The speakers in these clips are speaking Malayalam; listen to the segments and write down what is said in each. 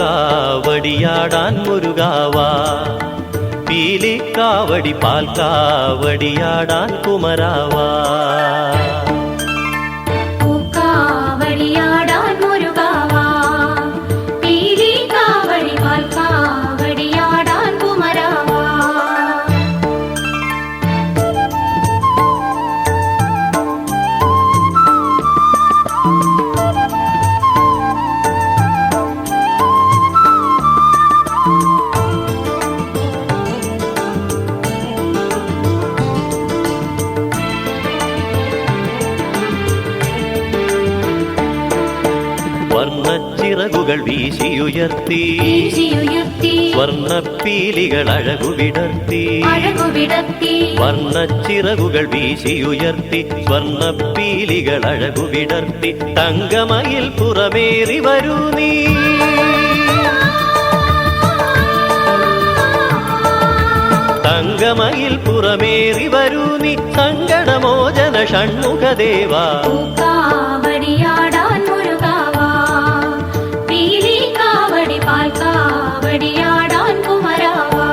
കാവടിയാടാൻ മുരുകാവാ, പീലിക്കാവടി പാൽക്കാവടിയാടാൻ കുമരാവാ. പൂക്കാവടിയാടാൻ മുരുകാവാ, പീലിക്കാവടി പാൽക്കാവടിയാടാൻ കുമരാവാ. വർണ്ണച്ചിറകുകൾ വീശിയുയർത്തി സ്വർണ്ണപ്പീലികൾ അഴകുവിടർത്തി. വർണ്ണച്ചിറകുകൾ വീശിയുയർത്തി സ്വർണ്ണപ്പീലികൾ അഴകുവിടർത്തി. തങ്കമയിൽ പുറമേറി വരൂ നീ, തങ്കമയിൽ പുറമേറി വരൂ നീ, സങ്കടമോചന ഷൺമുഖദേവാ. പൂക്കാവടിയാടാൻ മുരുകാവാ, പീലിക്കാവടി പാൽക്കാവടിയാടാൻ കുമരാവാ.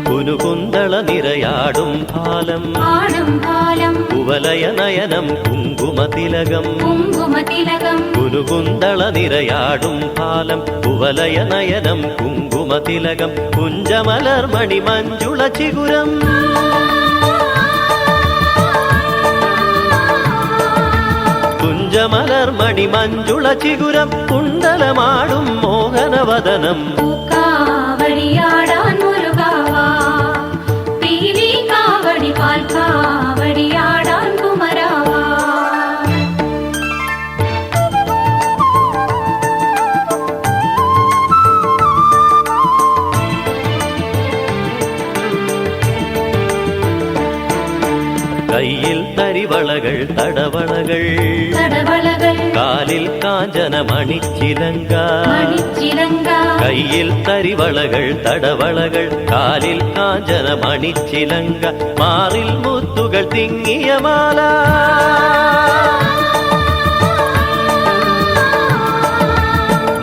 കുനുകുന്തള നിറയാടും ഭാലം കുവലയ നയനം കുങ്കുമതിലകം. കുനുകുന്തള നിറയാടും ഭാലം കുവലയ നയനം കുങ്കുമതിലകം. കുഞ്ചമലർമണി മഞ്ജുള ചിഗുരം, കുഞ്ചമലർമണി മഞ്ജുള ചിഗുരം. കുണ്ടലമാടും മോഹനവദനം. പൂക്കാവടിയാടാൻ മുരുകാവാ, പീലിക്കാവടി പാൽക്കാവടിയാടാൻ കുമരാവാ. കയ്യിൽ തരിവളകൾ തടവളകൾ, കാലിൽ കാഞ്ചന മണിച്ചിലങ്ക. കയ്യിൽ തരിവളകൾ തടവളകൾ, കാലിൽ കാഞ്ചന മണിച്ചിലങ്ക. മാറിൽ മുത്തുകൾ തിങ്ങിയ മാല,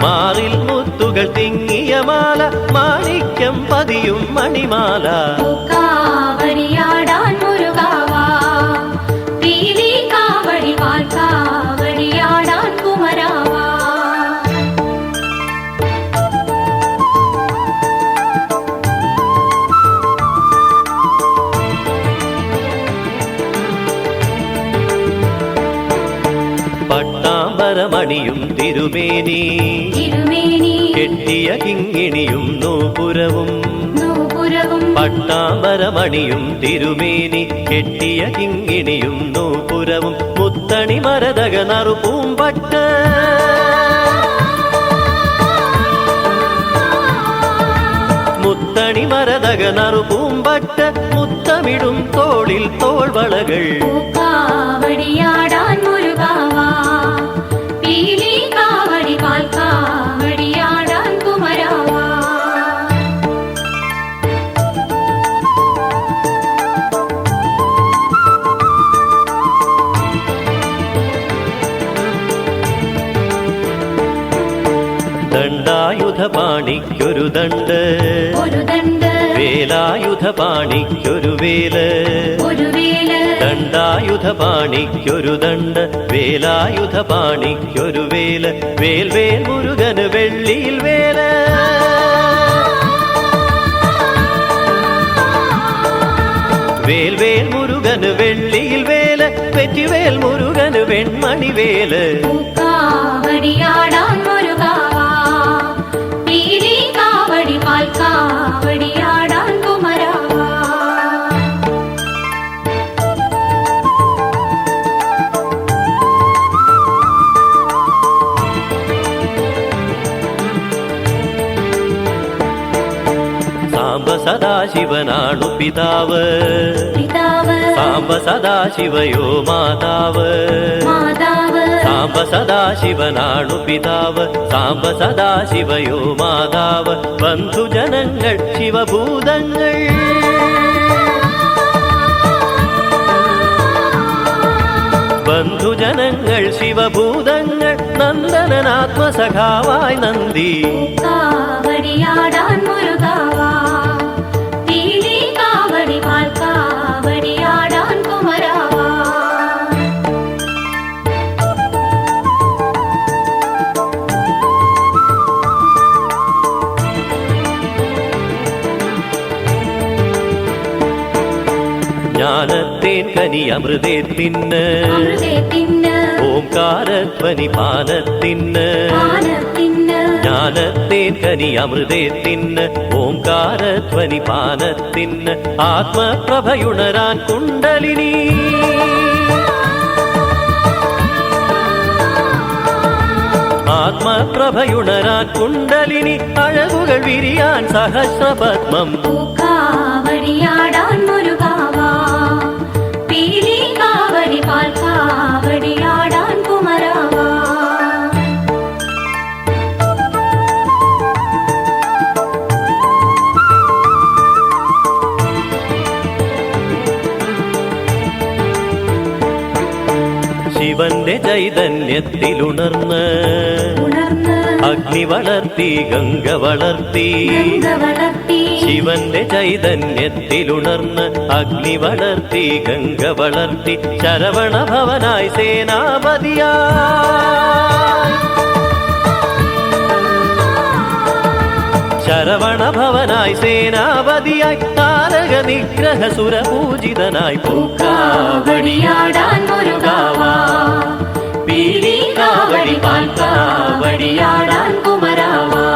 മാറിൽ മുത്തുകൾ തിങ്ങിയ മാല. മാണിക്യം പതിയും മണിമാല. പൂക്കാവടിയാടാൻ മുരുകാവാ, പീലിക്കാവടി പാൽക്കാവടിയാടാൻ കുമരാവാ. പട്ടാമ്പരമണിയും തിരുമേനി കെട്ടിയ കിങ്ങിണിയും നൂപുരവും. പട്ടാമ്പരമണിയും തിരുമേനി കെട്ടിയ കിങ്ങിണിയും നൂപുരവും. മുത്തണി മരതക നറുപൂമ്പട്ട്, മുത്തണി മരതക നറുപൂമ്പട്ട്. മുത്തമിടും തോളിൽ തോൾവളകൾ. പൂക്കാവടിയാടാൻ മുരുകാവാ, പീലിക്കാവടി പാൽക്കാവടിയാടാൻ കുമരാവാ. ദണ്ഡായുധപാണിക്കൊരു ദണ്ഡ്, വേലായുധപാണിക്കൊരു വേല്. ദണ്ഡായുധപാണിക്കൊരു ദണ്ഡ്, വേലായുധപാണിക്കൊരു വേല്. വേൽവേൽ മുരുകന് വെള്ളിയിൽ വേല്, വേൽവേൽ മുരുകന് വെള്ളിയിൽ വേല്. വെറ്റിവേൽ മുരുകന് വെൺമണിവേല്. പൂക്കാവടിയാടാൻ മുരുകാവാ, പീലിക്കാവടി പാൽക്കാവടിയാടാൻ സദാശിവനാണു പിതാവ് പിതാവ് സാംബ സദാശിവയോ മാതാവ് മാതാവ് സാംബ സദാശിവനാണു പിതാവ് സാംബ സദാശിവയോ മാതാവ് ബന്ധുജനങ്ങൾ ശിവഭൂതങ്ങൾ ബന്ധുജനങ്ങൾ ശിവഭൂതങ്ങൾ നന്ദനാത്മസഖാവായി നന്ദി കാവടിയാടാൻ മുരുകാവാ പീലി കാവടി പാൽക്കാവടിയാടാൻ കുമരാവാ ജ്ഞാനത്തേൻ കനി അമൃതേത്തിന് അമൃതത്തിന് ഓംകാരധ്വനി പാനത്തിന് പാനത്തിന് ജ്ഞാനത്തേൻ കനി അമൃതേത്തിന് ഓംകാരധ്വനി പാനത്തിന് ആത്മപ്രഭയുണരാൻ കുണ്ടലിനി ആത്മപ്രഭയുണരാൻ കുണ്ടലിനി അഴകുകൾ വിരിയാൻ സഹസ്രപത്മം കാവടിയാടാൻ മുരുകാവാ പീലി കാവടി പാൽക്കാവടിയാടാൻ കുമരാവാ ശിവന്റെ ചൈതന്യത്തിലുണർന്ന് ഉണർന്ന് അഗ്നി വളർത്തി ഗംഗ വളർത്തി ഗംഗ വളർത്തി ശിവന്റെ ചൈതന്യത്തിലുണർന്ന് അഗ്നി വളർത്തി ഗംഗ വളർത്തി ശരവണ ഭവനായി സേനാപതിയാ ശരവണ ഭവനായി സേനാപതിയായി താരക നിഗ്രഹ സുരപൂജിതനായി പൂക്കാവടിയാടാൻ മുരുകാവാ പീലി കാവടി പാൽക്കാവടിയാടാൻ കുമരാവാ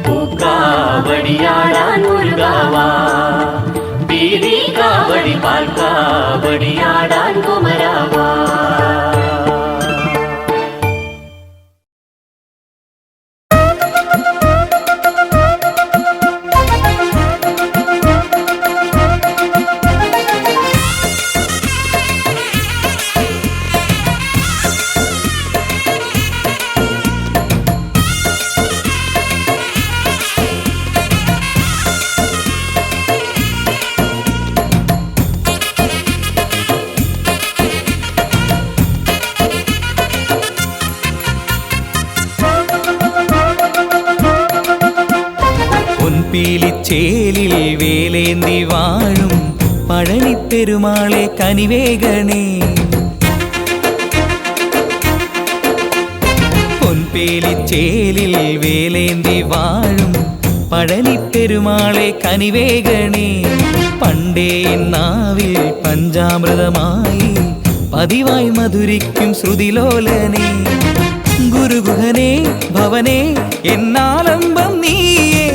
പൂക്കാവടിയാടാൻ മുരുകാവാ പീലി കാവടി പാൽക്കാവടിയാടാൻ കുമരാവാ പീലിച്ചേലിൽ വേലേന്തി വാഴും പഴനിപ്പെരുമാളെ കനിവേഗണേ പൊൻപേലിച്ചേലിൽ വേലേന്തി വാഴും പഴനിപ്പെരുമാളെ കനിവേഗണേ പണ്ടേ നാവിൽ പഞ്ചാമൃതമായി പതിവായി മധുരിക്കും ശ്രുതിലോലനെ ഗുരുഗുഹനെ ഭവനെ എന്നാലംബം നീയേ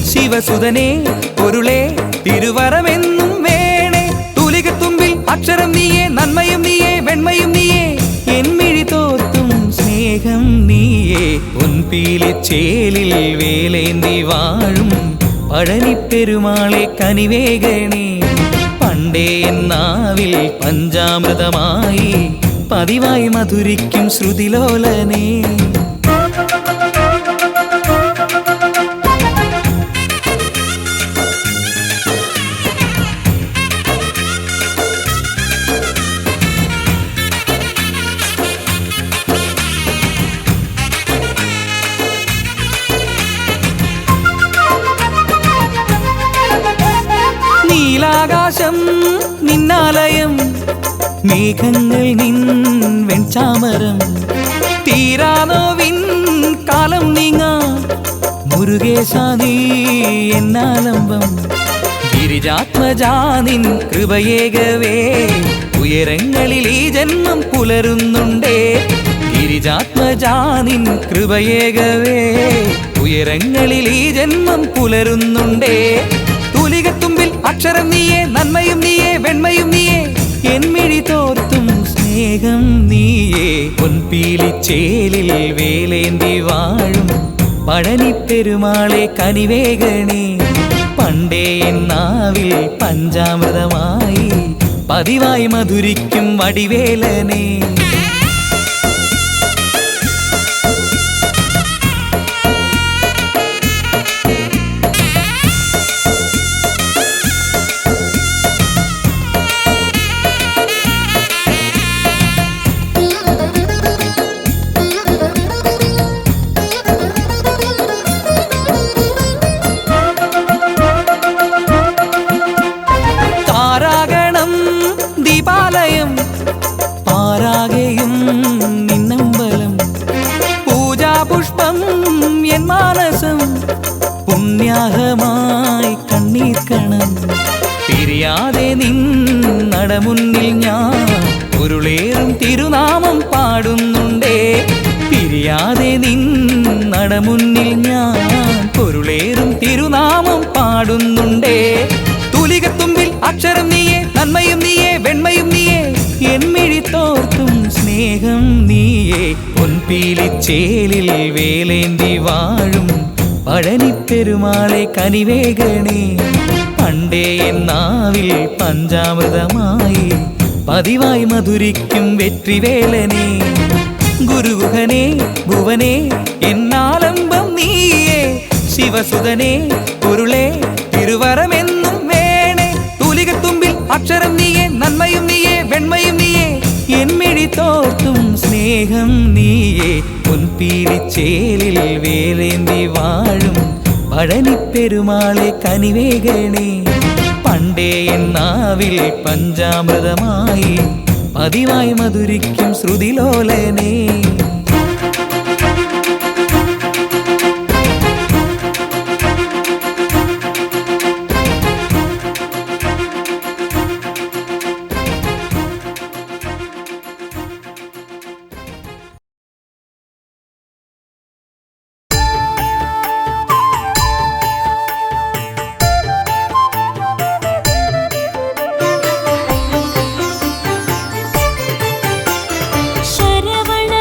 ശിവസുതനെ പൊരുളെ തിരുവരമെന്നും വേണേ തൂലികത്തുമ്പിൽ അക്ഷരം നീയേ നന്മയും നീയേ വെണ്മയും നീയേ എന്മിഴി തോർത്തും സ്നേഹം നീയേ പൊൻപീലിച്ചേലിൽ വേലേന്തി വാഴും പഴനിപ്പെരുമാളെ കനിവേഗണേ പണ്ടേ നാവിൽ പഞ്ചാമൃതമായി പതിവായി മധുരിക്കും ശ്രുതിലോലനെ നീലാകാശം നിന്നാലയം മേഘങ്ങൾ നിൻ വെൺചാമരം തീരാനോവിൻ കാലം നീങ്ങ മുരുകേശ നീ എന്നാലംബം ഗിരിജാത്മജാനിൻ കൃപയേകവേ ഉയരങ്ങളിൽ ഈ ജന്മം പുലരുന്നുണ്ടേ ഗിരിജാത്മജാനിൻ കൃപയേകവേ ഉയരങ്ങളിൽ ഈ ജന്മം പുലരുന്നുണ്ടേ തൂലികത്തുമ്പിൽ അക്ഷരം നീയേ നന്മയും നീയേ വെണ്മയും നീയേ എന്മിഴി തോർത്തും സ്നേഹം നീയേ പൊൻപീലിച്ചേലിൽ വേലേന്തി വാഴും പഴനി പെരുമാളെ കനിവേഗണേ പണ്ടേ എന്നാവിൽ പഞ്ചാമൃതമായി പതിവായി മധുരിക്കും വടിവേലനെ ദീപാലയം പാരാകെയും നിന്നമ്പലം പൂജാപുഷ്പം എൻ മാനസം പുണ്യാഹമായി കണ്ണീർക്കണം പിരിയാതെ നിന്നടമുന്നിൽ ഞാൻ ഉരുളേറും തിരുനാമം പാടുന്നുണ്ടേ പിരിയാതെ നിന്നടമുന്നിൽ ഞാൻ പൊരുളേറും തിരുനാമം പാടുന്നുണ്ടേ തുലികത്തുമ്പിൽ അക്ഷരം നീയേ നന്മയും നീയേ വെണ്മയും നീയേ എന്മിഴി തോർത്തും സ്നേഹം നീയേ പൊൻപീലിച്ചേലിൽ വേലേന്തി വാഴും പഴനി പെരുമാളെ കനിവേഗണേ പണ്ടേ എന്നാവിൽ പഞ്ചാമൃതമായി പതിവായി മധുരിക്കും വെற்றிവേലനെ ഗുരുഗുഹനെ ഭുവനെ എന്നാലംബം നീയേ ശിവസുതനെ പൊരുളെ തിരുവരമെന്നും വേണേ തുലികത്തുമ്പിൽ അക്ഷരം നീയേ നന്മയും നീയേ വെണ്മയും നീയേ എന്മിഴി തോർത്തും സ്നേഹം നീയേ പൊൻപീലിച്ചേലിൽ വേലേന്തി വാഴും പഴനി പെരുമാളെ കനിവേഗണേ പണ്ടേ എന്നാവിൽ പഞ്ചാമൃതമായി പതിവായി മധുരിക്കും ശ്രുതിലോലനെ ശരവണ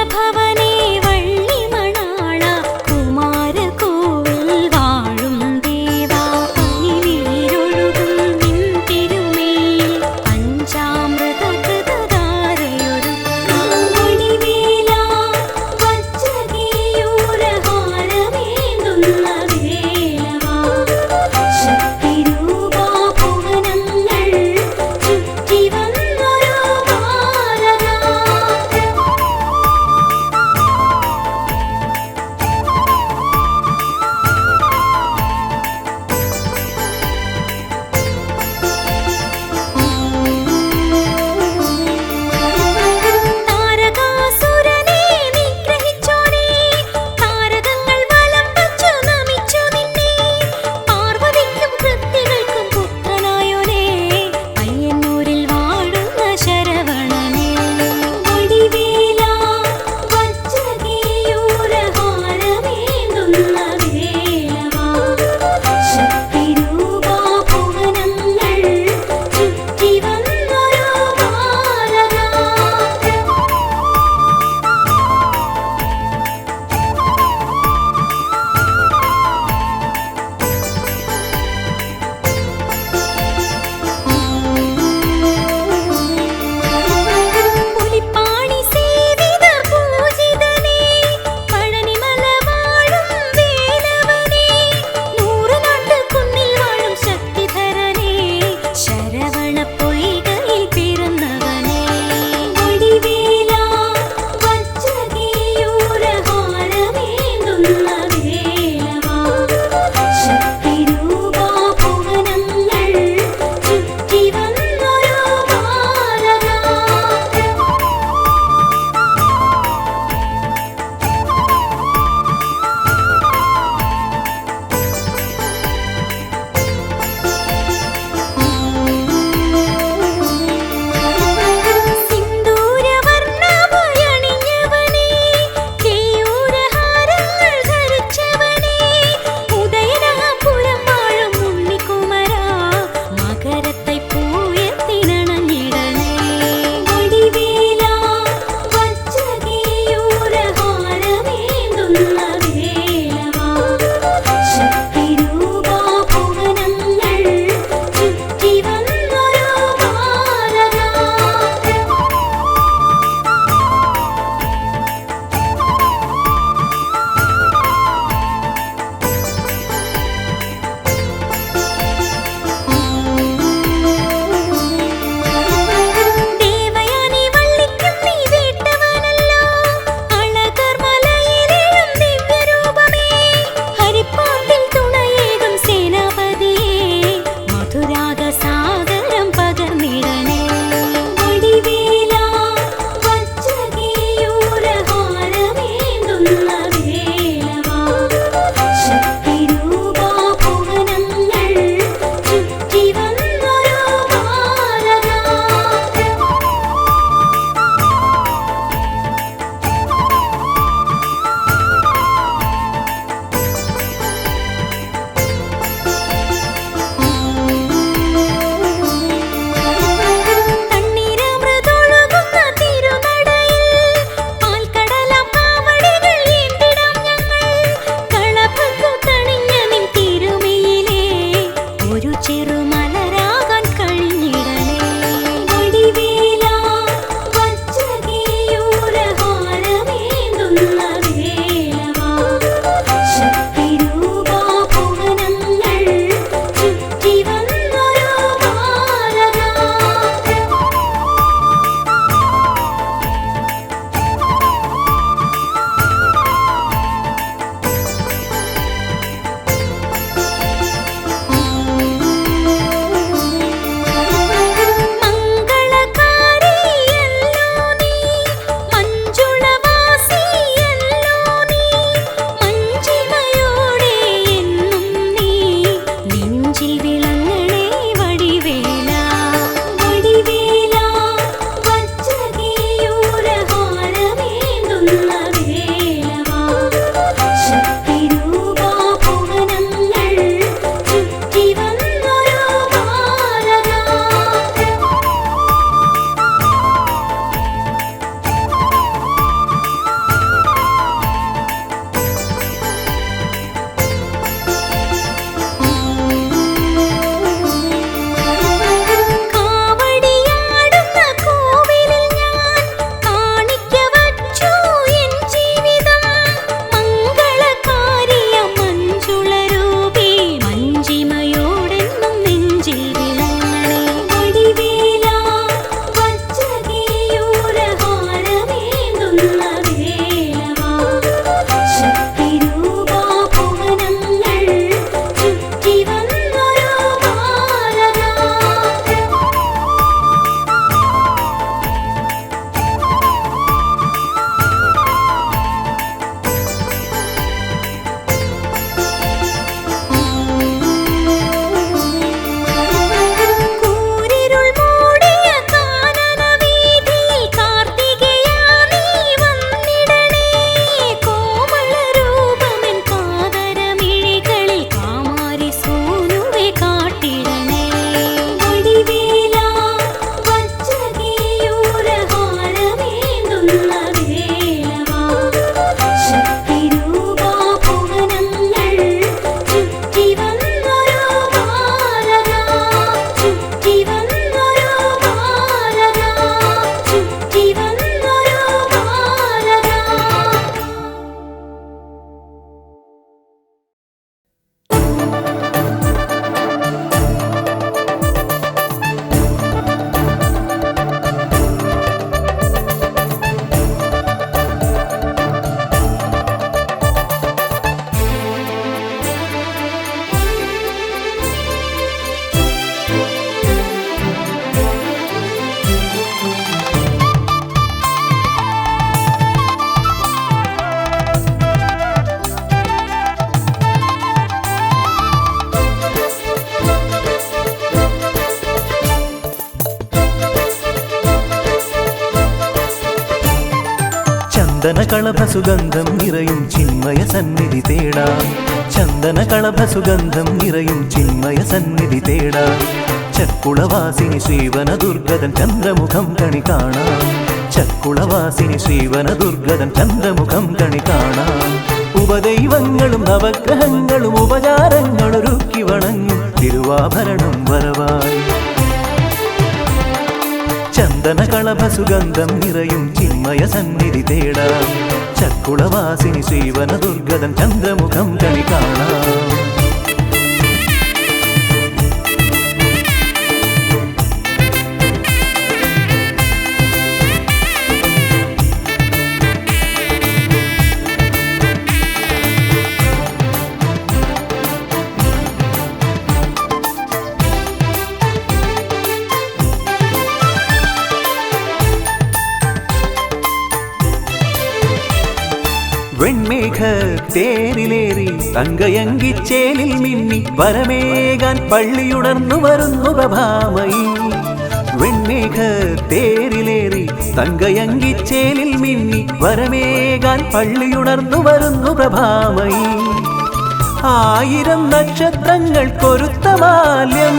ചന്ദന കളഭ സുഗന്ധം നിറയും ചിന്മയ സന്നിധി തേടാം ചന്ദന കളഭ സുഗന്ധം നിറയും ചിന്മയ സന്നിധി തേടാം ചക്കുളവാസിനി ശ്രീവന ദുർഗതൻ ചന്ദ്രമുഖം കണി കാണാം ചക്കുളവാസിനി ശ്രീവന ദുർഗതൻ ചന്ദ്രമുഖം കണി കാണാം ഉപദൈവങ്ങളും നവഗ്രഹങ്ങളും ഉപചാരങ്ങളൊരുക്കി വണങ്ങും തിരുവാഭരണം വരവായി ചന്ദന കളഭ സുഗന്ധം നിറയും ചിന്മയ സന്നിധി തേടാം ചക്കുളവാസിനി ശ്രീവന ദുർഗതൻ ചന്ദ്രമുഖം കണി കാണാം വെൺമേഘ തേരിലേറി തങ്കയങ്കിച്ചേലിൽ മിന്നി വരമേകാൻ പള്ളിയുണർന്നു വരുന്നു പ്രഭാമയി വെൺമേഘ തേരിലേറി തങ്കയങ്കിച്ചേലിൽ മിന്നി വരമേകാൻ പള്ളിയുണർന്നു വരുന്നു പ്രഭാമയി ആയിരം നക്ഷത്രങ്ങൾ കൊരുത്ത മാല്യം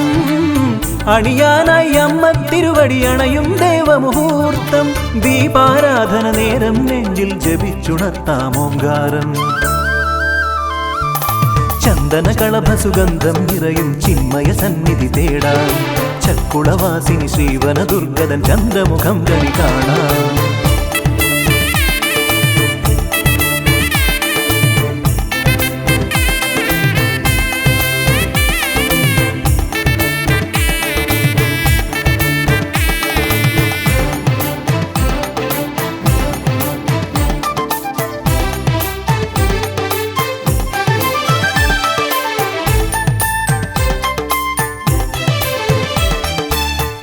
അണിയാനായി അമ്മ തിരുവടി അണയും ദേവമുഹൂർത്തം ദീപാരാധന നേരം നെഞ്ചിൽ ജപിച്ചുണർത്താം ഓംകാരം ചന്ദന കളഭ സുഗന്ധം നിറയും ചിന്മയ സന്നിധി തേടാം ചക്കുളവാസിനി ശ്രീവന ദുർഗതൻ ചന്ദ്രമുഖം കണി കാണാം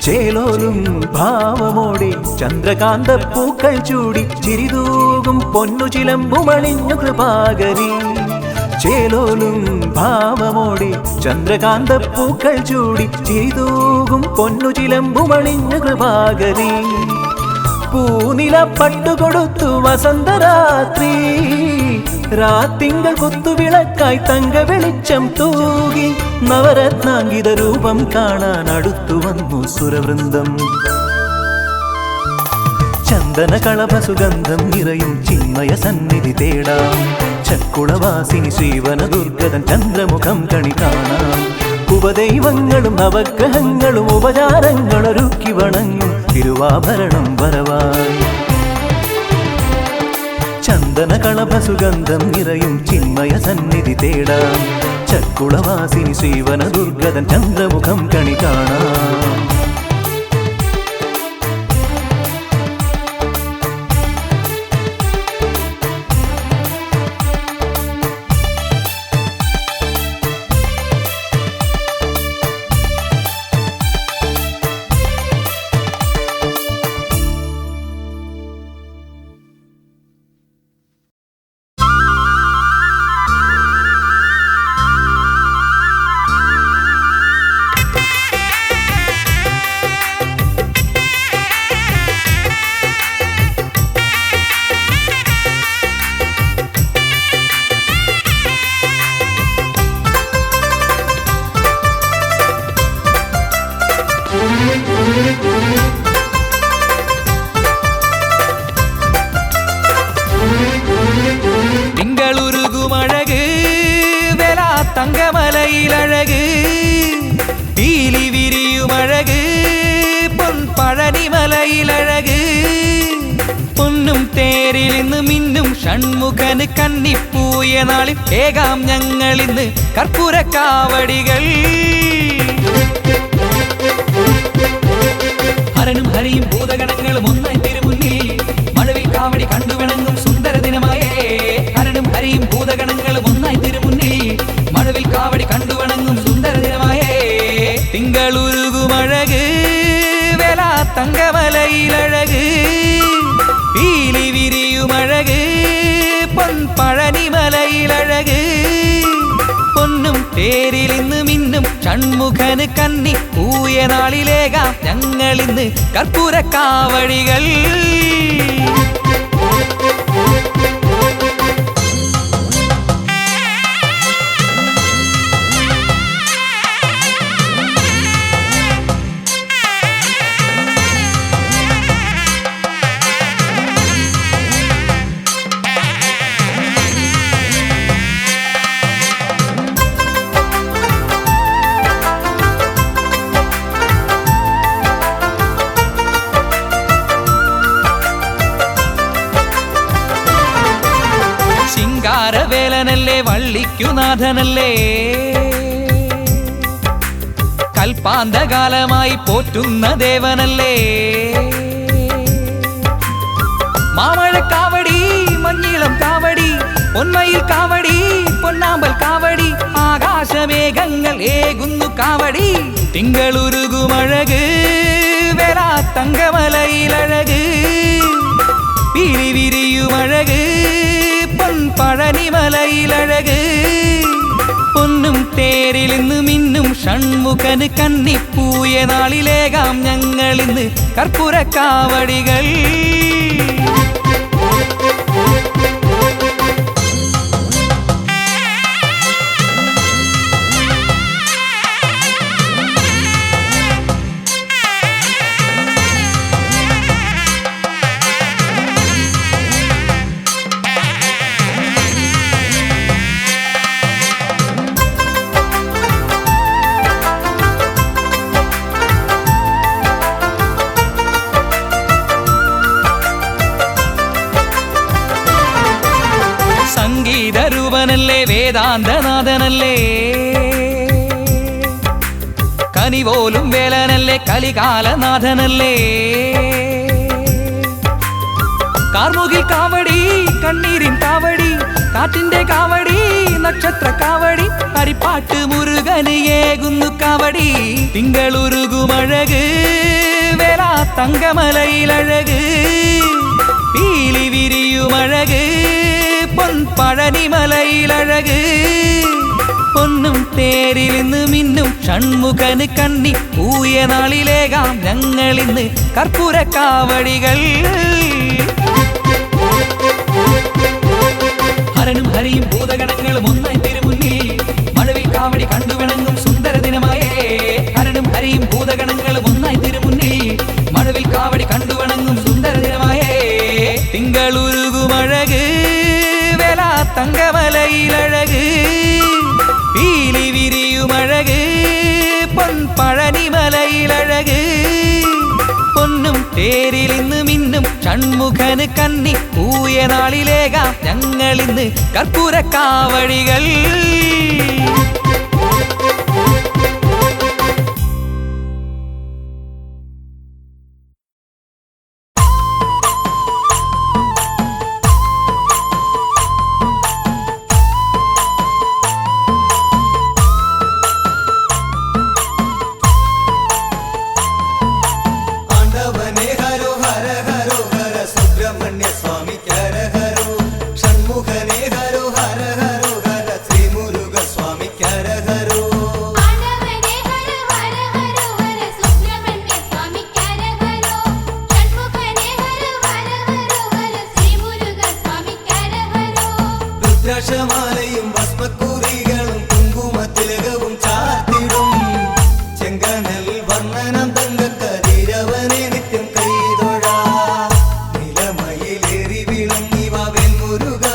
ചേലോലും ഭാവമോടെ ചന്ദ്രകാന്ത പൂക്കൾ ചൂടി ചിരിതൂകും പൊന്നു ചിലമ്പുമണിഞ്ഞു കൃപാകരി ചേലോലും ഭാവമോടെ ചന്ദ്രകാന്ത പൂക്കൾ ചൂടി ചിരിതൂകും പൊന്നു ചിലമ്പുമണിഞ്ഞു കൃപാകരി പൂനില പട്ടുകൊടുത്തു വസന്തരാത്രി രാത്തിങ്കൾ കുത്തുവിളക്കായി തങ്ക വെളിച്ചം തൂകി നവരത്നാങ്കിത രൂപം കാണാൻ അടുത്തു വന്നു സുരവൃന്ദം ചന്ദന കളഭ സുഗന്ധം നിറയും ചിന്മയ സന്നിധി തേടാം ചക്കുളവാസിനി ശ്രീവന ദുർഗതൻ ചന്ദ്രമുഖം കണി കാണാം ഉപദൈവങ്ങളും നവഗ്രഹങ്ങളും ഉപചാരങ്ങളൊരുക്കി വണങ്ങും തിരുവാഭരണം വരവായി ചന്ദന കളഭ സുഗന്ധം നിറയും ചിന്മയ സന്നിധി തേടാം ചക്കുളവാസിനി ശ്രീവന ദുർഗതൻ ചന്ദ്രമുഖം കണി കാണാം തങ്കമലയിലഴക് പീലി വിരിയുമഴക് പൊൻപഴനിമലയിലഴക് പൊന്നും തേരിൽ നിന്ന് മിന്നും ഷൺമുഖന് കന്നിപ്പൂയ നാളിൽ ഏകാം ഞങ്ങളിന്ന് കർപ്പൂരക്കാവടികൾ ഹരനും ഹരിയും ഭൂതഗണങ്ങളും ഒന്നായി തിരുമുന്നിൽ മഴവിൽ കാവടി കണ്ടുവിണങ്ങും സുന്ദര ദിനമായേ ഹരനും ഹരിയും ഭൂതഗണങ്ങളും ഒന്നായി തിരുമുന്നിൽ മഴവിൽ കാവടി കണ്ടുവണങ്ങും സുന്ദര ദിനമായേ തിങ്കളുരുകുമഴക് വേല തങ്കമലയിലഴക് പീലി വിരിയുമഴക് പൊൻപഴനിമലയിലഴക് പൊന്നും തേരിൽ ഇന്ന് മിന്നും ഷൺമുഖന് കന്നി പൂയ നാളിലേകാം ഞങ്ങളിന്ന് കർപ്പൂരക്കാവടികൾ സൃഷ്ടിക്കുനാഥനല്ലേ കൽപ്പാന്തകാലമായി പോറ്റുന്ന ദേവനല്ലേ മാമഴക്കാവടി മഞ്ഞിളം കാവടി പൊന്മയിൽ കാവടി പൊന്നാമ്പൽ കാവടി ആകാശമേഘങ്ങൾ ഏകുന്നു കാവടി തിങ്കളുരുകുമഴക് വേലാ തങ്കമലയിലഴക് പിരി വിരിയുമഴക് പൊൻപഴനിമലയിലഴക് പൊന്നും തേരിൽ ഇന്ന് മിന്നും ഷൺമുഖന് കന്നിപ്പൂയ നാളിലേകാം ഞങ്ങളിന്ന് കർപ്പൂരക്കാവടികൾ സംഗീതരൂപനല്ലേ വേദാന്തനാഥനല്ലേ കനിപോലും വേലനല്ലേ കലികാലനാഥനല്ലേ കാർമുകിൽ കാവടി കണ്ണീരിൻ കാവടി കാറ്റിന്റെ കാവടി നക്ഷത്ര കാവടി ഹരിപ്പാട്ട് മുരുകന് ഏകുന്നു കാവടി തിങ്കളുരുകുമഴക് വേലാ തങ്കമലയിലഴക് പീലി വിരിയുമഴക് പൊൻപഴനിമലയിലഴക് പൊന്നും തേരിൽ ഇന്ന് മിന്നും ഷൺമുഖന് കന്നി പൂയ നാളിലേകാം ഞങ്ങളിന്ന് കർപ്പൂരക്കാവടികൾ ഹരനും ഹരിയും ഭൂതഗണങ്ങളും ഒന്നായി തിരുമുന്നിൽ മഴവിൽ കാവടി കണ്ടുവിണങ്ങും സുന്ദര ദിനമായേ ഹരനും ഹരിയും ഭൂതഗണങ്ങളും ഒന്നായി തിരുമുന്നിൽ മഴവിൽ കാവടി കണ്ടുവിണങ്ങും സുന്ദര ദിനമായേ തിങ്കളുരുകുമഴക് വേലാ തങ്കമലയിലഴക് പീലി വിരിയുമഴക് പൊൻപഴനിമലയിലഴക് പൊന്നും തേരിൽ ഇന്ന് മിന്നും ഷൺമുഖന് കന്നി പൂയ നാളിലേകാം ഞങ്ങളിന്ന് കർപ്പൂരക്കാവടികൾ രുദ്രാക്ഷമാലയും ഭസ്മക്കൂറികളും കുങ്കുമത്തിലകവും ചാർത്തിടും ചെങ്കനൽ വർണ്ണനം തങ്കക്കതിരവനെ നിത്യം കൈതൊഴാ നിലമയിലേറി വിളങ്ങിവ വെൺമുരുക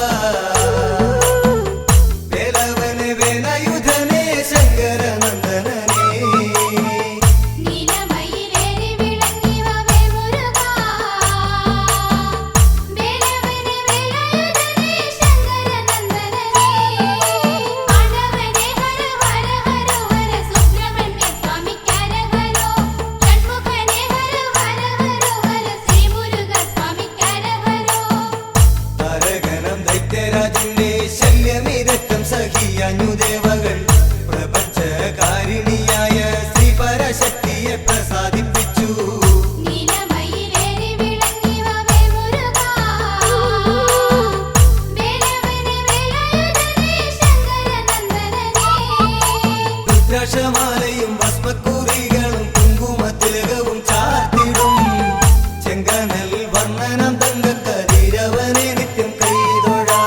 വേലവനെ വേലയുധനെ ശങ്കരനന്ദനനെ രാജന്റെ ശല്യമിരക്കം സഹിയാഞ്ഞു ദേവകൾ പ്രപഞ്ചകാരിണിയായ ശ്രീ പരശക്തിയെ പ്രസാദിപ്പിച്ചു രുദ്രാക്ഷമാലയും ഭസ്മക്കൂറികളും കുങ്കുമത്തിലകവും ചാർത്തിടും ചെങ്കനൽ വർണ്ണനം തങ്കക്കതിരവനെ നിത്യം കൈതൊഴാ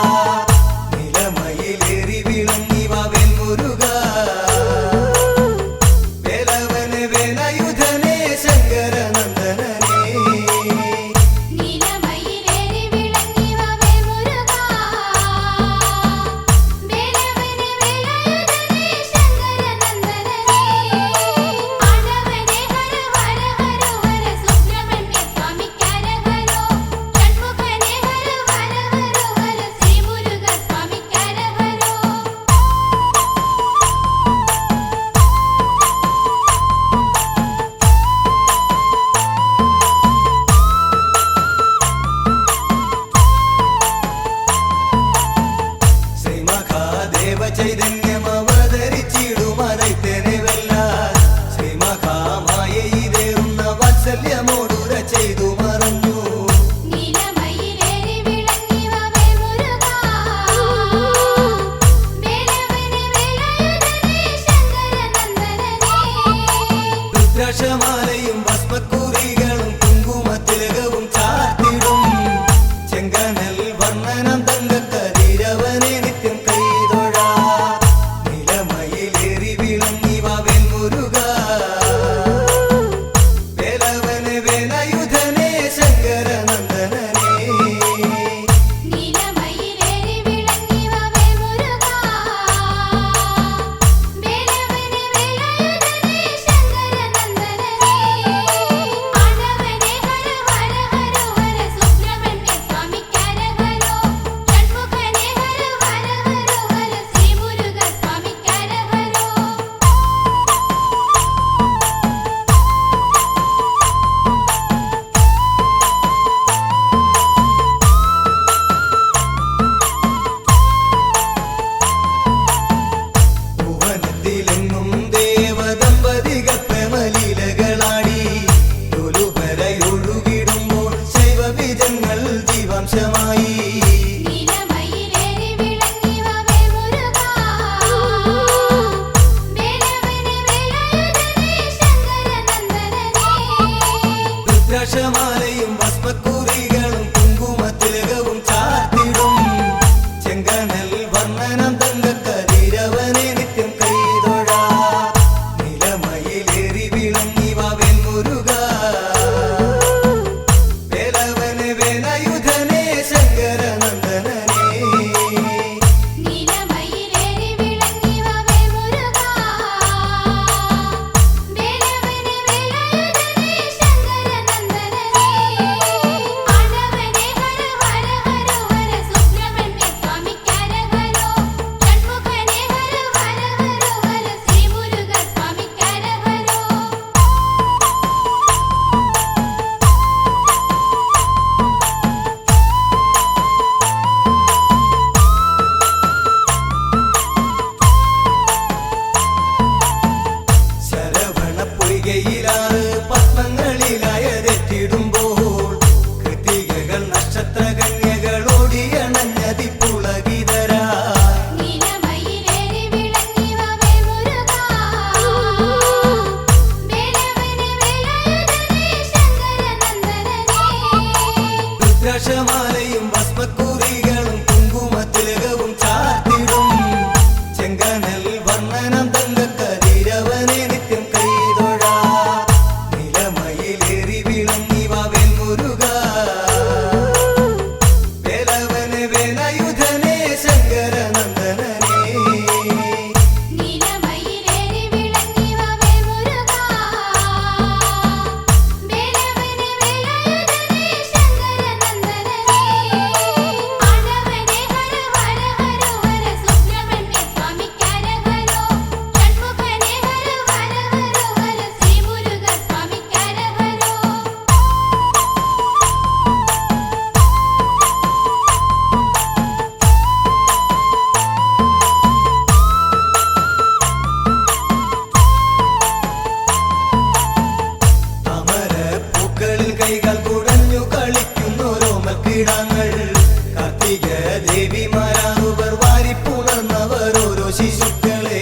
നിലമയിലേറി വിളങ്ങിവ വെൺമുരുക വേലവനെ വേലയുധനെ ശങ്കരനന്ദനനെ രുദ്രാക്ഷമാലയും ഭസ്മക്കുറികളും കുങ്കുമത്തിലകവും ചാർത്തിടും ചെങ്കനൽ വർണ്ണനം തങ്കക്കതിരവനെ നിത്യം കൈതൊഴ നിലമയിലേറി വിളങ്ങി വാവേൽ മുരുക വേലവനെ വേലായുധനെ ശങ്കരനന്ദനനെ രുദ്രാക്ഷമാലയും ഭസ്മക്കുറികളും കുങ്കുമത്തിലകവും ചാർത്തിടും ചെങ്കനൽ വർണ്ണനം തങ്കക്കതിരവനെ നിത്യം കൈതൊഴ നിലമയിലേറി വിളങ്ങി വാവേൽ മുരുക വേലവനെ വേലായുധനെ ശങ്കരനന്ദനനെ യിലാണ് പത്മങ്ങളിലായതെത്തിടുമ്പോൾ കൃതികകൾ നക്ഷത്രകന്യകൾ ഓടിയണഞ്ഞതിപ്പുളകിതരാ രുദ്രാക്ഷമാലയും ഭസ്മക്കുറികളും കുങ്കുമത്തിലകവും ചാർത്തിടും ചെങ്കനൽ വർണ്ണനം തങ്കക്കതിരവനെ നിത്യം കൈതൊഴ നിലമയിലേറി വിളങ്ങി വാവേൽ മുരുക വേലവനെ വേലായുധനെ ശങ്കരനന്ദനനെ കൈകൾ കുടഞ്ഞു കളിക്കുന്നോരോമക്കിടങ്ങൾ കാർത്തിക ദേവിമാരാകുവർ വാരിപ്പുണർന്നവർ ഓരോ ശിശുക്കളെ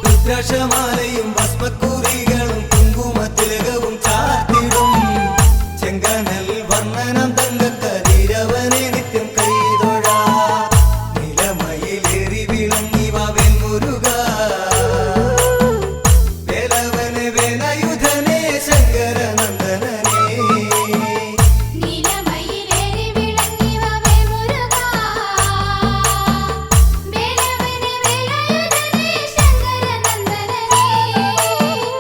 രുദ്രാക്ഷമാലയും ഭസ്മക്കുറികളും കുങ്കുമത്തിലകവും ചാർത്തിടും ചെങ്കനൽ വർണ്ണനം തങ്കക്കതിരവനെ നിത്യം കൈതൊഴ നിലമയിലേറി വിളങ്ങി വാവേൽ മുരുക വേലവനെ വേലായുധനെ ശങ്കരനന്ദനനെ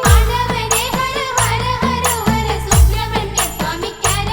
ഹര ഹര ഹര സുബ്രഹ്മണ്യ സ്വാമി ഹര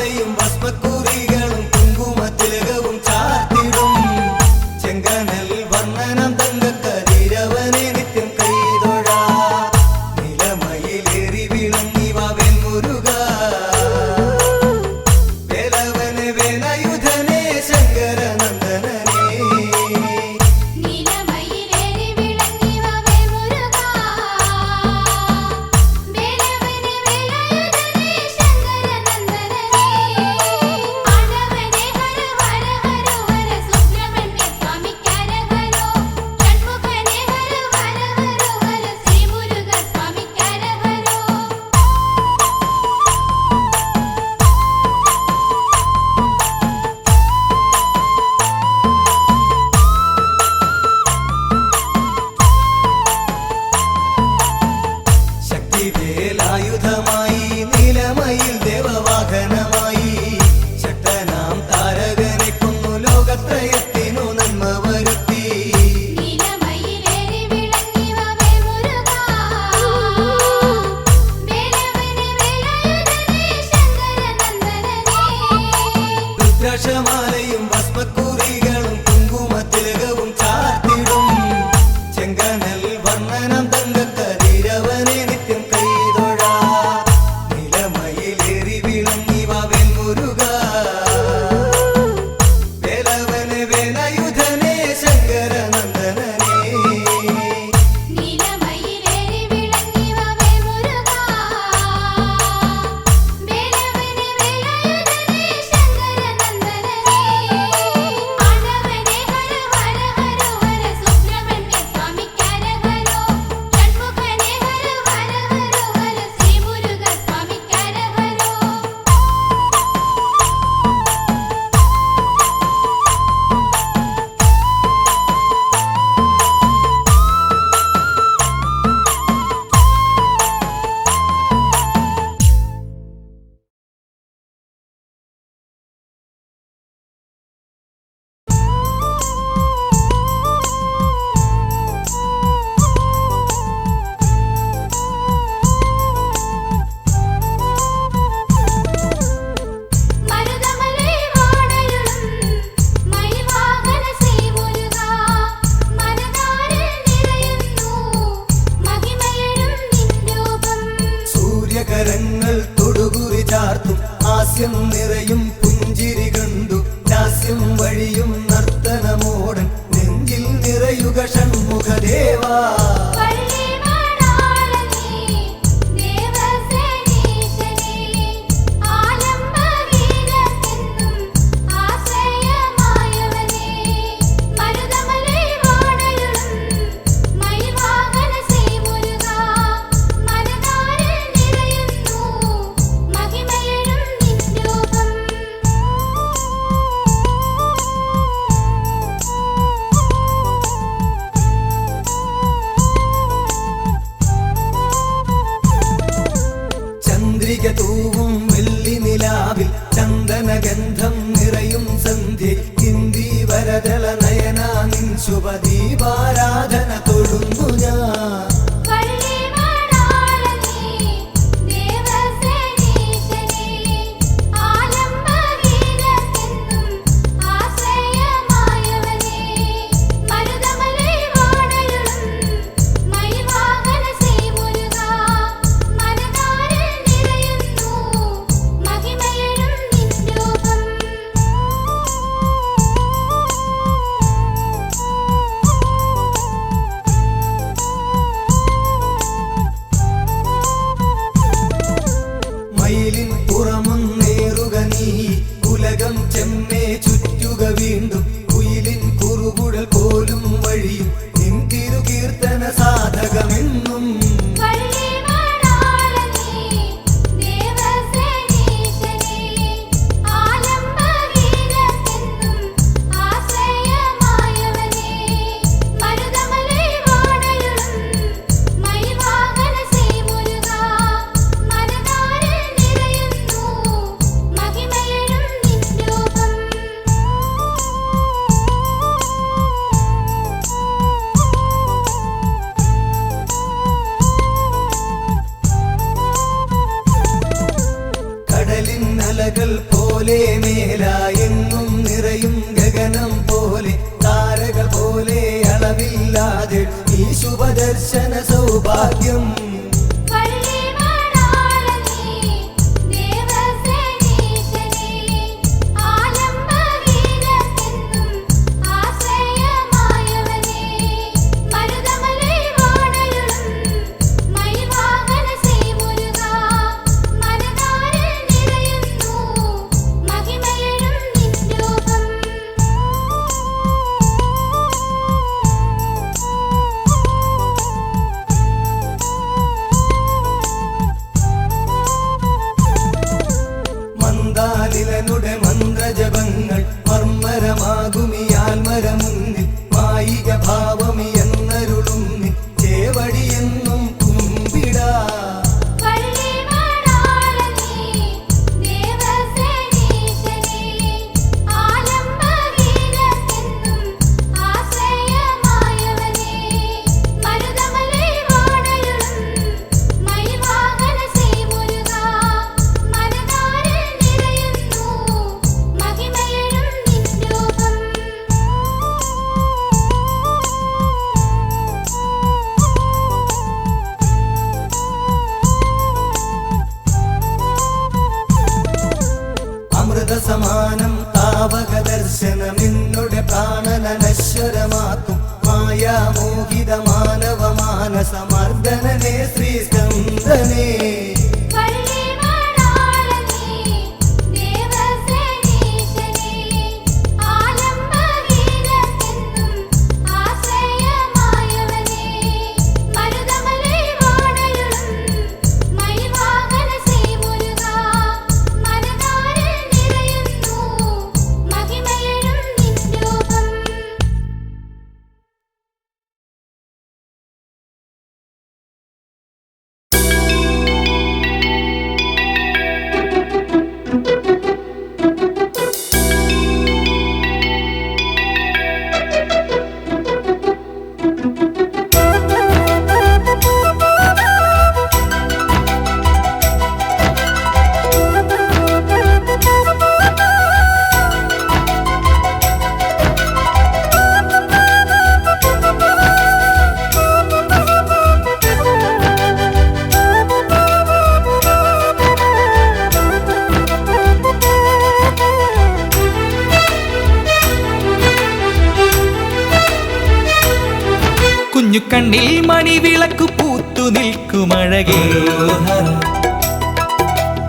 രുദ്രാക്ഷമാലയും ഭസ്മക്കുറികളും കുങ്കുമത്തിലകവും ചാർത്തിടും ചെങ്കനൽ വർണ്ണനം തങ്കക്കതിരവനെ നിത്യം കൈതൊഴാ നിലമയിലേറി വിളങ്ങി വാവേൽ മുരുക വേലവനെ വേലയുധനെ ശങ്കരനന്ദനനെ നീലമയിലേറി വിളങ്ങി വാവേ മുരുകാ വേലവനെ വേലയുധനെ ശങ്കരനന്ദനനെ ആടവനെ ഹര ഹര ഹര ഹര സുബ്രഹ്മണ്യ സ്വാമിക്കരഹരോ ഷൺമുഖനെ ഹര ഹര ഹര ഹര ശ്രീ മുരുക സ്വാമിക്കരഹരോ ശക്തിവേലായുധമായി നീലമയിൽ ദേവവാഹനമായി ശക്തനാം താരകനെ കൊന്നു ലോകത്രയത്തിനു നന്മ വരുത്തി നീലമയിലേറി വിളങ്ങി വാവേ മുരുകാ വേലവനെ വേലയുധനെ ശങ്കരനന്ദനനെ രുദ്രാക്ഷമാലയും ഭസ്മക്കുറികളും കുങ്കുമത്തിലകവും ചാർത്തിടും ചെങ്കനൽ വർണ്ണനം തങ്കക്കതിരവനെ നിത്യം കൈതൊഴാ നിലമയിലേറി വിളങ്ങി വാവേൽ മുരുക വേലവനെ വേലയുധനെ ശങ്കരനന്ദനനെ നീലമയിലേറി വിളങ്ങി വാവേ മുരുകാ വേലവനെ വേലയുധനെ ശങ്കരനന്ദനനെ ആടവനെ ഹര ഹര ഹര ഹര സുബ്രഹ്മണ്യ സ്വാമിക്കരഹരോ ഷൺമുഖനെ ഹര ഹര ഹര ഹര ശ്രീ മുരുക സ്വാമിക്കരഹരോ മരുതമലൈ വാണരുളും മയിൽവാഹന ശ്രീ മുരുകാ മനതാരിൽ നിറയുന്നു മഹിമയഴും നിൻ രൂപം സൂര്യകരങ്ങൾ തൊടുകുറി ചാർത്തും ഹാസ്യം നിറയും പുഞ്ചിരി കണ്ടു ലാസ്യം വഴിയും നർത്തനമോടൻ നെഞ്ചിൽ നിറയുക ഷൺമുഖദേവാ പള്ളിവാണാളനേ ദേവസേനീശനേ ആലംബഗീതമെന്നും ആശ്രയമായവനേ മരുതമലൈ വാണരുളും മയിൽവാഹന ശ്രീ മുരുകാ മനതാരിൽ നിറയുന്നു മഹിമയഴും നിൻ രൂപം ചന്ദ്രിക തൂവും വെള്ളി നിലാവിൽ ചന്ദനഗന്ധം നിറയും സന്ധ്യ ഇന്ദി വരദള നയന നിൻ ശുഭദീപാരാധന തൊഴുന്നു ഞാൻ പള്ളിവാണാളനേ ദേവസേനീശനേ ആലംബഗീതമെന്നും ആശ്രയമായവനേ മരുതമലൈ വാണരുളും മയിൽവാഹന ശ്രീ മുരുകാ മനതാരിൽ നിറയുന്നു മഹിമയഴും നിൻ രൂപം മയിലിൻ പുറമൊന്നേറുക നീ ഉലകം ചെമ്മേ ചുറ്റുക വീണ്ടും കുയിലിൻ കുറുകുഴൽ പോലും വഴിയും നിൻ തിരുകീർത്തന സാധകമെന്നും പള്ളിവാണാളനേ ദേവസേനീശനേ ആലംബഗീതമെന്നും ആശ്രയമായവനേ മരുതമലൈ വാണരുളും മയിൽവാഹന ശ്രീ മുരുകാ മനതാരിൽ നിറയുന്നു മഹിമയഴും നിൻ രൂപം പോലെ മേലായെങ്ങും നിറയും ഗഗനം പോലെ താരകൾ പോലെ അളവില്ലാതെ ഈ ശുഭദർശന സൗഭാഗ്യം മന്ത്രജപങ്ങൾ മർമ്മരമാകുമിയാൽമര മുന്നിൽ മായിക ഭാവമി എന്നരുളും ചേവടിയെന്നും കുമ്പിടാ സമാനം താവക ദർശനമെന്നുടെ പ്രാണനശ്വരമാക്കും മായാമോഹിത മാനവ മാനസമർദ്ദനനെ ശ്രീസ്കന്ദനേ കണ്ണിൽ മണിവിളക്കു പൂത്തു നിൽക്കുമഴകേ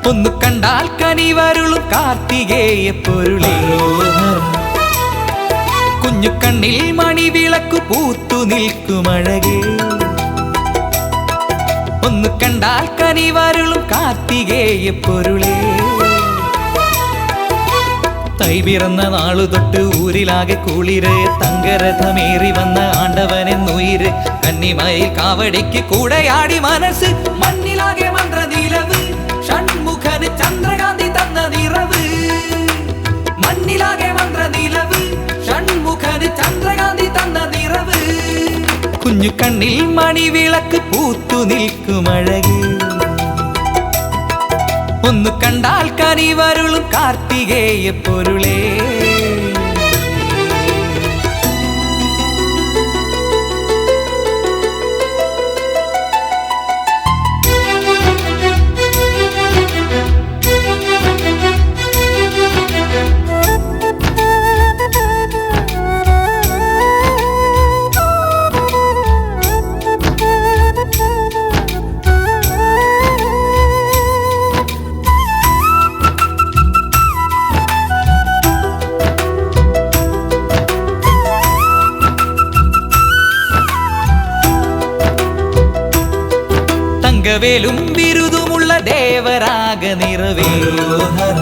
ഒന്നു കണ്ടാൽ കനിവരുളും കാർത്തികേയ പൊരുളേ കുഞ്ഞു കണ്ണിൽ മണിവിളക്കു പൂത്തു നിൽക്കുമഴകേ ഒന്നു കണ്ടാൽ കനിവരുളും കാർത്തികേയ പൊരുളേ തൈ പിറന്ന നാളു തൊട്ട് ഊരിലാകെ കുളിര് തങ്കരഥമേറി വന്ന ആണ്ടവനെന്നുയിര് കന്നിമയിൽ കാവടിക്ക് കൂടെയാടി മനസ്സ് മണ്ണിലാകെ മന്ത്രനിലവ് ഷൺമുഖന് ചന്ദ്രകാന്തി തന്ന നിറവ് മണ്ണിലാകെ മന്ത്രനിലവ് ഷൺമുഖന് ചന്ദ്രകാന്തി തന്ന നിറവ് കുഞ്ഞു കണ്ണിൽ മണിവിളക്ക് പൂത്തു നിൽക്കുമഴകേ ഒന്നു കണ്ടാൽ കനിവരുളും കാർത്തികേയ പൊരുളേ തങ്കവേലും ബിരുദുമുള്ള ദേവരാഗ നിറവേലോഹര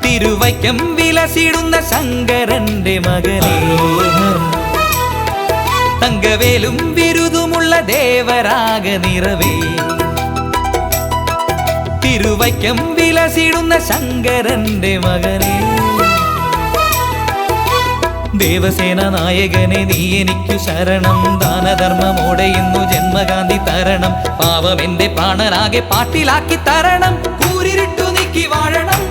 തിരുവൈക്കം വിലസിടുന്ന ശങ്കരന്റെ മകനേ തങ്കവേലും ബിരുദുമുള്ള ദേവരാഗ നിറവേ തിരുവൈക്കം വിലസിടുന്ന ശങ്കരന്റെ മകനേ ദേവസേന നായകനെ നീ എനിക്കു ശരണം ദാനധർമ്മമോടെ ഇന്നു ജന്മകാന്തി തരണം പാവമെന്റെ പ്രാണനാകെ പാട്ടിലാക്കി തരണം കൂരിരുട്ടു നീക്കി വാഴണം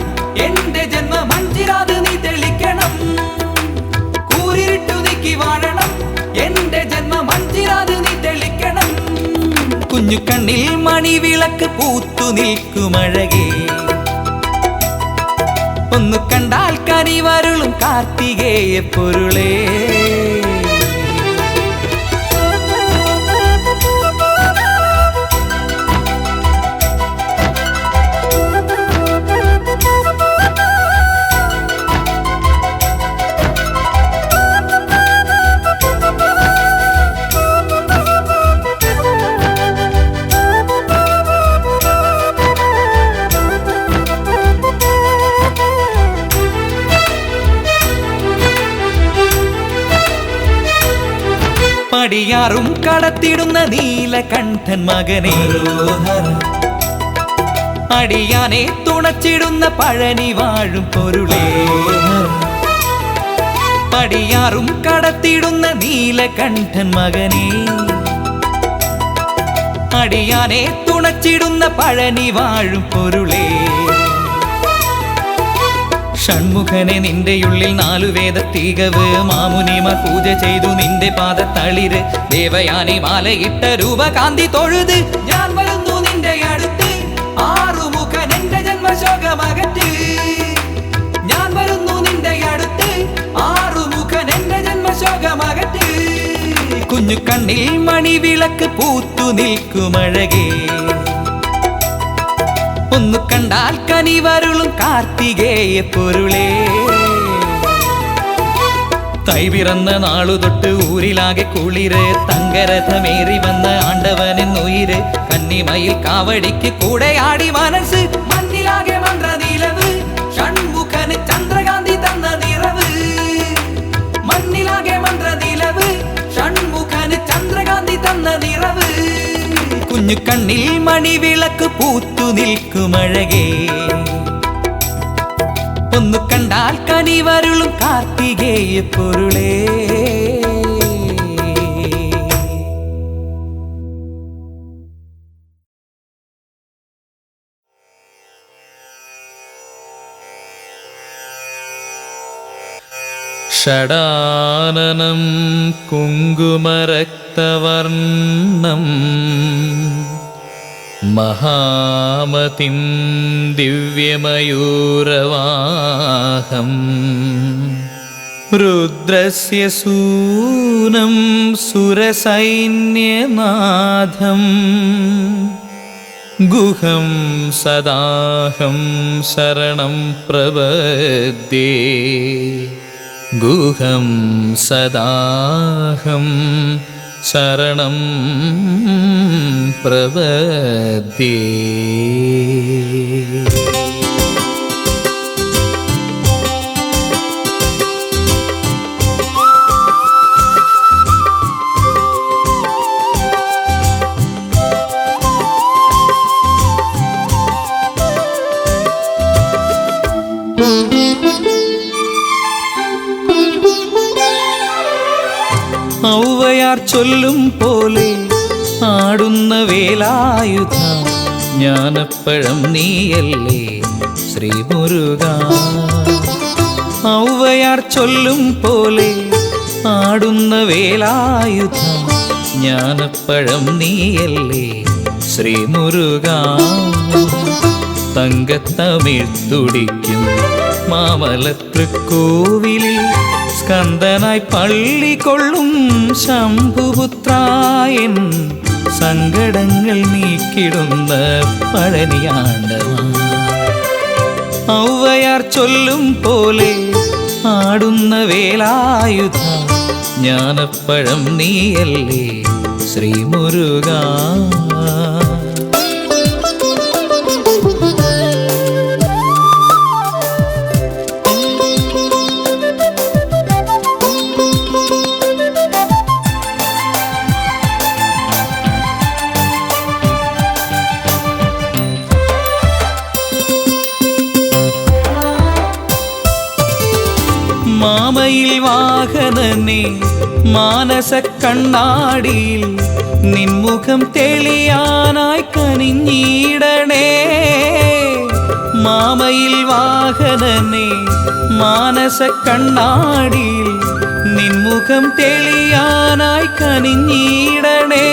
കുഞ്ഞു കണ്ണിൽ മണിവിളക്ക് പൂത്തു നിൽക്കുമഴകേ ഒന്നു കണ്ടാൽ കനിവരുളും കാർത്തികേയ പൊരുളേ പടിയാറും കടത്തിടുന്ന നീലകണ്ഠൻ മകനേ അടിയാനെ തുണച്ചിടുന്ന പഴനി വാഴും പൊരുളേ പടിയാറും കടത്തിടുന്ന നീലകണ്ഠൻ മകനേ അടിയാനെ തുണച്ചിടുന്ന പഴനി വാഴും പൊരുളേ ഷൺമുഖനെ നിന്റെയുള്ളിൽ 4 വേദ തികവ് മാമുനിമാർ പൂജ ചെയ്തു നിന്റെ പാദത്തളിര് ദേവയാനി മാലയിട്ട രൂപകാന്തി തൊഴുത് ഞാൻ വരുന്നു നിന്റെ അടുത്ത് ആറുമുഖൻ എന്റെ ജന്മശോകമകറ്റ് ഞാൻ വരുന്നു നിന്റെ അടുത്ത് ആറുമുഖൻ എന്റെ ജന്മശോകമകറ്റ് കുഞ്ഞു കണ്ണിൽ മണിവിളക്ക് പൂത്തു നിൽക്കുമഴകേ ഒന്നു കണ്ടാൽ കനിവരുളും കാർത്തികേയ പൊരുളേ തൈ പിറന്ന നാളു തൊട്ട് ഊരിലാകെ കുളിര് തങ്കരഥമേറി വന്ന ആണ്ടവനെന്നുയിര് കന്നിമയിൽ കാവടിക്ക് കൂടെ ആടി മനസ്സ് മണ്ണിലാകെ മന്ത്രനിലവ് ഷൺമുഖന് ചന്ദ്രകാന്തി തന്ന നിറവ് മണ്ണിലാകെ മന്ത്രനിലവ് ഷൺമുഖന് ചന്ദ്രകാന്തി തന്ന നിറവ് കുഞ്ഞു കണ്ണിൽ മണിവിളക്ക് പൂത്തു നിൽക്കുമഴകേ ഒന്നു കണ്ടാൽ കനിവരുളും കാർത്തികേയ പൊരുളേ ഷടാനനം കുങ്കുമരക്തവർണം മഹാമതിം ദിവ്യമയൂരവാഹം രുദ്രസ്യ സൂനം സുരസൈന്യനാഥം ഗുഹം സദാഹം ശരണം പ്രപദ്യേ ഗുഹം സദാഹം ശരണം പ്രപദ്യേ ഔവയാർ ചൊല്ലും പോലെ ആടുന്ന വേലായുധ ജ്ഞാനപ്പഴം നീയല്ലേ ശ്രീമുരുക ഔവയാർ ചൊല്ലും പോലെ ആടുന്ന വേലായുധ ജ്ഞാനപ്പഴം നീയല്ലേ ശ്രീമുരുക തങ്കത്തമിഴ് തുടിക്കും മാമലത്തൃക്കോവിലിൽ സ്കന്ദനായി പള്ളി കൊള്ളും ശംഭുപുത്രായൻ സങ്കടങ്ങൾ നീക്കിടുന്ന പഴനിയാണ്ടവ ഔവയാർ ചൊല്ലും പോലെ ആടുന്ന വേലായുധ ജ്ഞാനപ്പഴം നീയല്ലേ ശ്രീമുരുക മാമയിൽ വാഹനനെ മാനസ കണ്ണാടിയിൽ നിൻമുഖം തെളിയാനായി കനിഞ്ഞിടണേ മാമയിൽ വാഹനനെ മാനസ കണ്ണാടിയിൽ നിൻമുഖം തെളിയാനായി കനിഞ്ഞിടണേ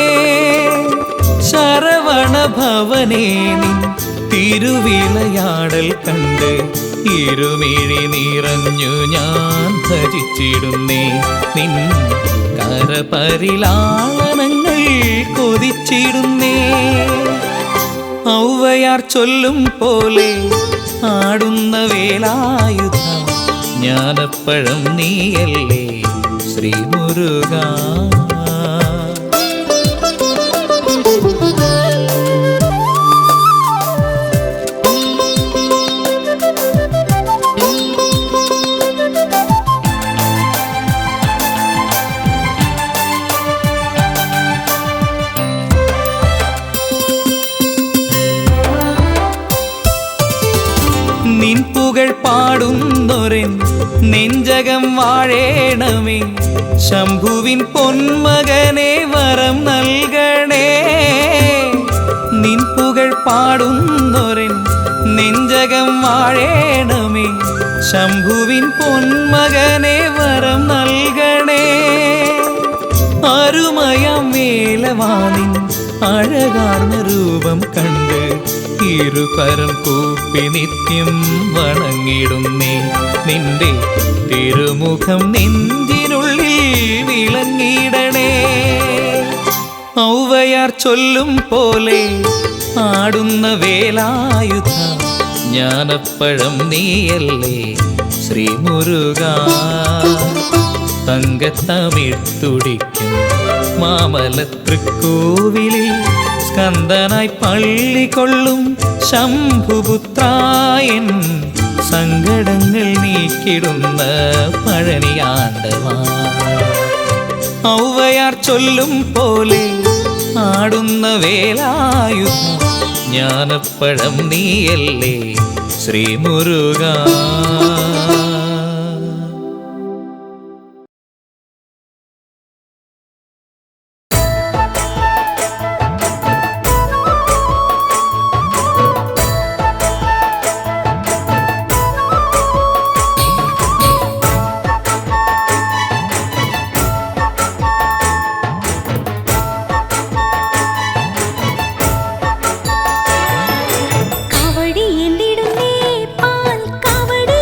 ശരവണ ഭവനേ നിൻ തിരുവിളയാടൽ കണ്ട് ഇരുമിഴി നിറഞ്ഞു ഞാൻ ഭജിച്ചിടുന്നേ നിൻ കരപരിലാളനങ്ങൾ കൊതിച്ചിടുന്നേ ഔവയാർ ചൊല്ലും പോലെ ആടുന്ന വേലായുധ ജ്ഞാനപ്പഴം നീയല്ലേ ശ്രീ മുരുക നിൻ പുകൾ പാടുന്നൊരൻ നെഞ്ചകം വാഴേണമേ ശംഭുവിൻ പൊന്മകനെ വരം നൽകണേ നിൻ പുകൾ പാടുന്നൊരൻ നെഞ്ചകം വാഴേണമേ ശംഭുവിൻ പൊന്മകനെ വരം നൽകണേ അരുമയാം വേലവാനിൻ അഴകാർന്ന രൂപം കണ്ട് ഇരുകരം കൂപ്പി നിത്യം വണങ്ങിടുന്നേ നിന്റെ തിരുമുഖം നെഞ്ചിനുള്ളിൽ വിളങ്ങിടണേ ഔവയാർ ചൊല്ലും പോലെ ആടുന്ന വേലായുധ ജ്ഞാനപ്പഴം നീയല്ലേ ശ്രീ മുരുക തങ്കത്തമിഴ് തുടിക്കും മാമലത്തൃക്കോവിലിൽ സ്കന്ദനായി പള്ളി കൊള്ളും ശംഭുപുത്രായൻ സങ്കടങ്ങൾ നീക്കിടുന്ന പഴനിയാണ്ടവാ ഔവയാർ ചൊല്ലും പോലെ ആടുന്ന വേലായുധ ജ്ഞാനപ്പഴം നീയല്ലേ ശ്രീ മുരുക കാവടി എന്തിടുന്നേ പാൽ കാവടി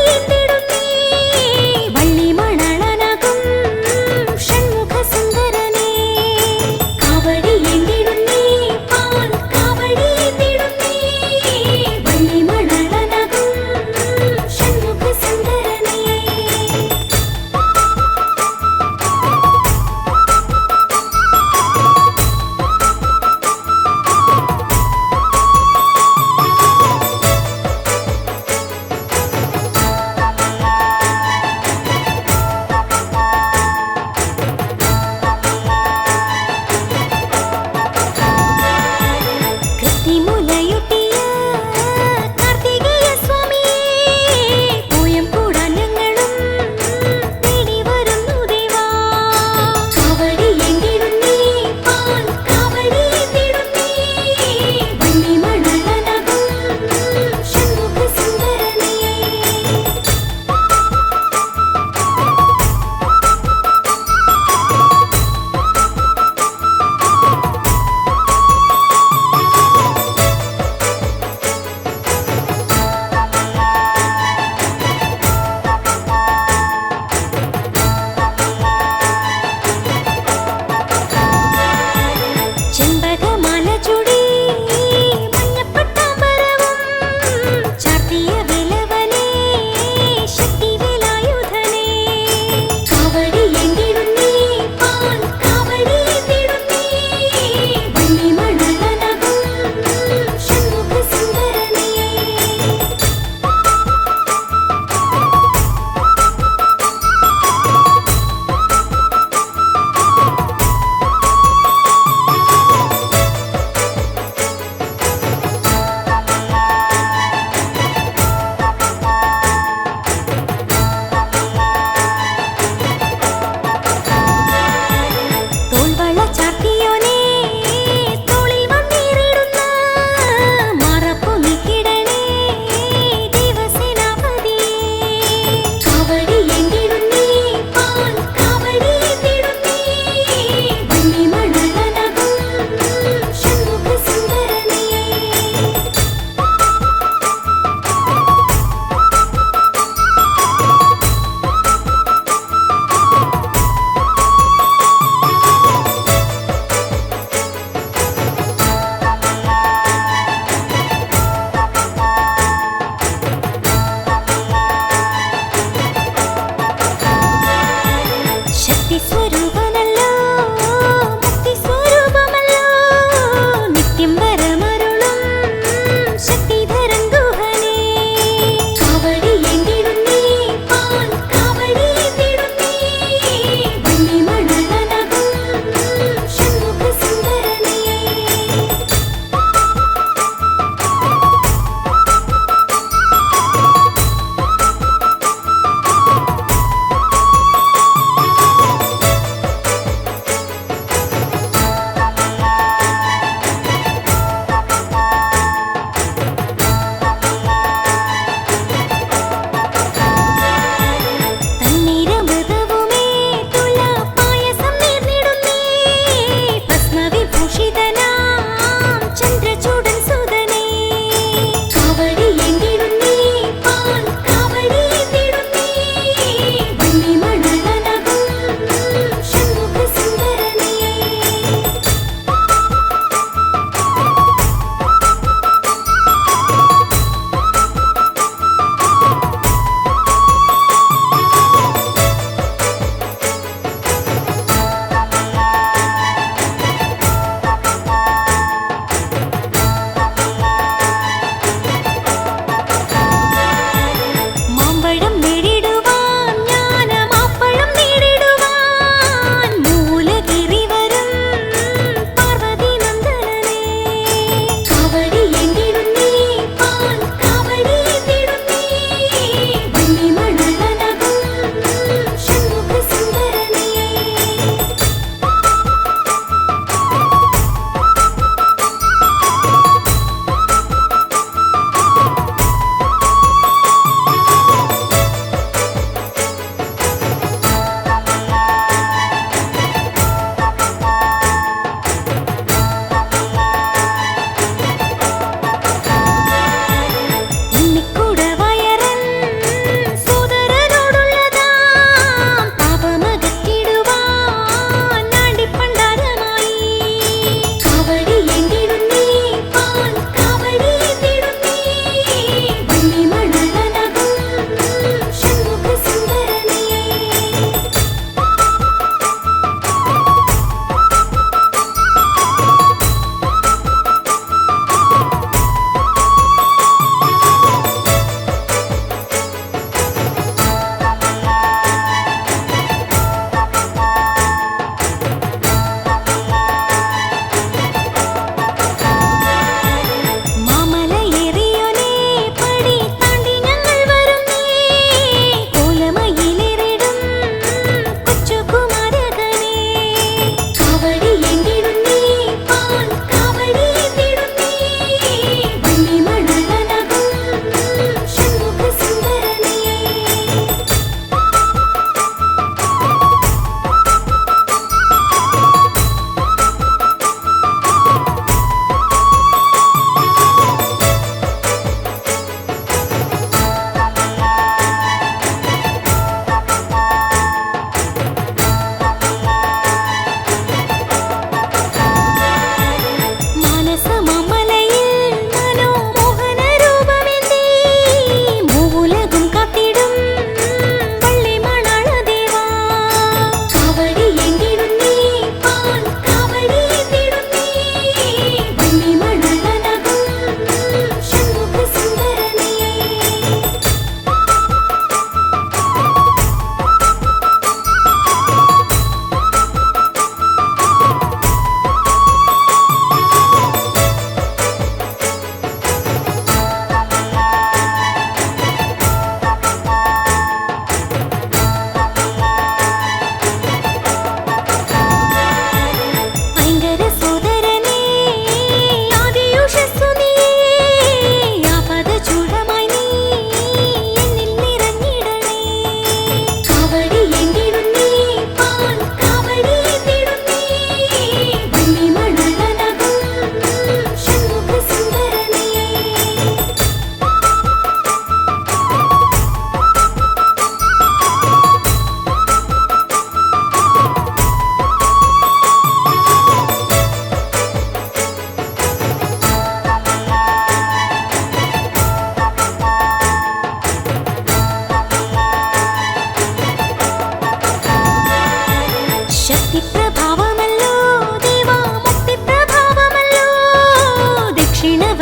വീണ